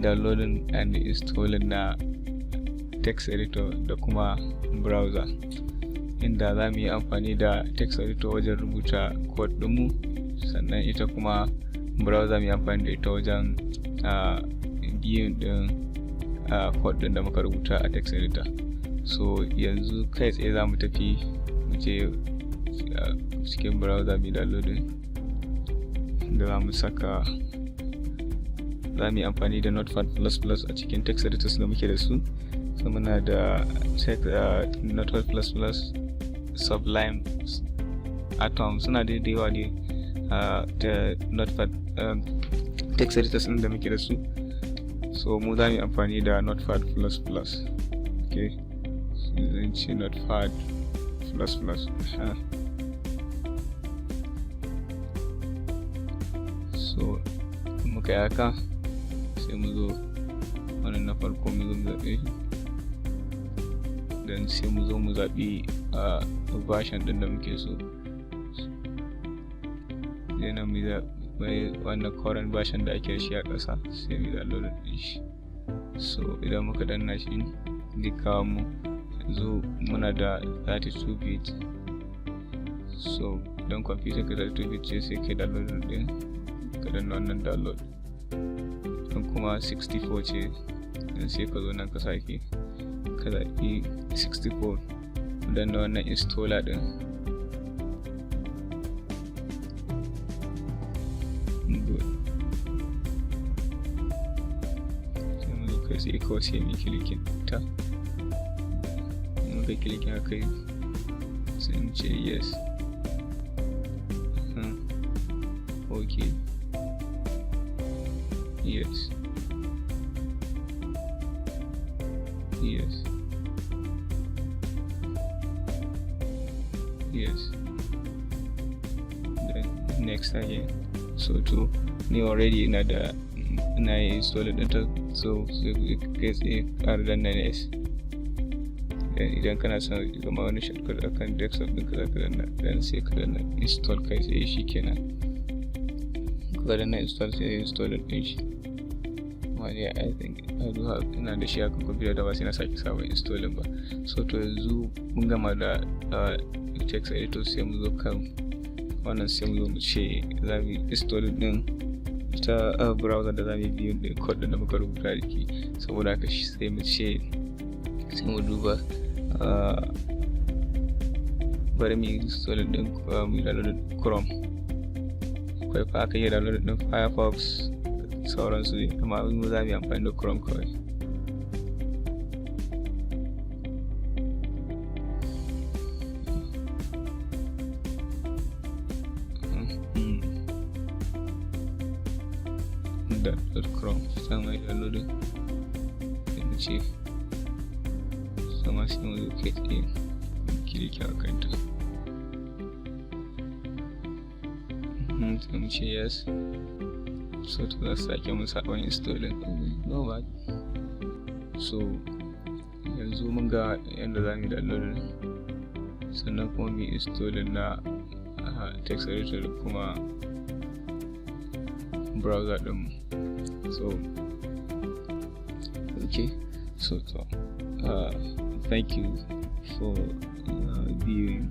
downloading and installing na text editor da kuma browser, inda za mu yi amfani da text editor wajen rubuta code ɗinmu, sannan ita kuma browser mu yi amfani da ita wajen viewing ɗin code ɗin da muka rubuta a text editor. So yanzu kai tsaye za mu tafi mu je cikin browser mu downloading da za mu saka, za mu yi amfani da Notepad++ a cikin text editors da muke da su. So muna da Notepad++, Sublime, Atom, suna da yawa ne da Notepad text editors ɗin da muke da su. So mu za mu yi amfani da Notepad++. Okay, zan ce Notepad++. So muka yi haka sai mu zo wannan na farko mu zo mu zaɓe, dan sai mu zo mu zaɓi version ɗin da muke so. Sai mu zaɓi wannan current version da ake da shi a ƙasa, sai mu download ɗin shi. So idan muka danna shi zai kawo mu, yanzu muna da 32 bit. So idan computer ka 32 bit ce sai kai download ɗin, ka danna wannan download. Idan kuma 64 ce, dan sai ka zo nan ka sake ka zaɓi 64, danna wannan installer ɗin. Sai kawai sai mu kilikin ta, muka kilikin haka sai mu ce yes. Okay, yes, yes, yes, then next again. So to ni already na yi install ɗinta, so kai tsaye ƙara danna next. Idan kana son zama wani shortcut akan desktop ɗinka za ka danna, dan sai ka danna install kai tsaye shikenan. Ka danna install sai install ɗin shi. Wani I think I do have, ina da shi akan computer da ba sai na sake sabon installing ba. So to yanzu mun gama da text editor, sai mu zo kan wannan, sai mu zo mu ce za mu install ɗin ta browser da za mu biyu da code da muka rubuta da ke. Saboda haka sai mu ce, sai mu duba bari mu install din mu download Chrome. Akwai fa aka yi download din Firefox sauransu ne, amma mu za mu yi amfani da Chrome kawai. Chrome sai mai downloading, sai mu ce sama, sai mu zo kai tsaye kiliki a kanta, sai mu ce yes. So to za su sake mu sabon installing, no bad. So yanzu mun ga yadda za mu download, sannan kuma mu installing na text editor da kuma browser ɗin. So okay, so thank you for viewing.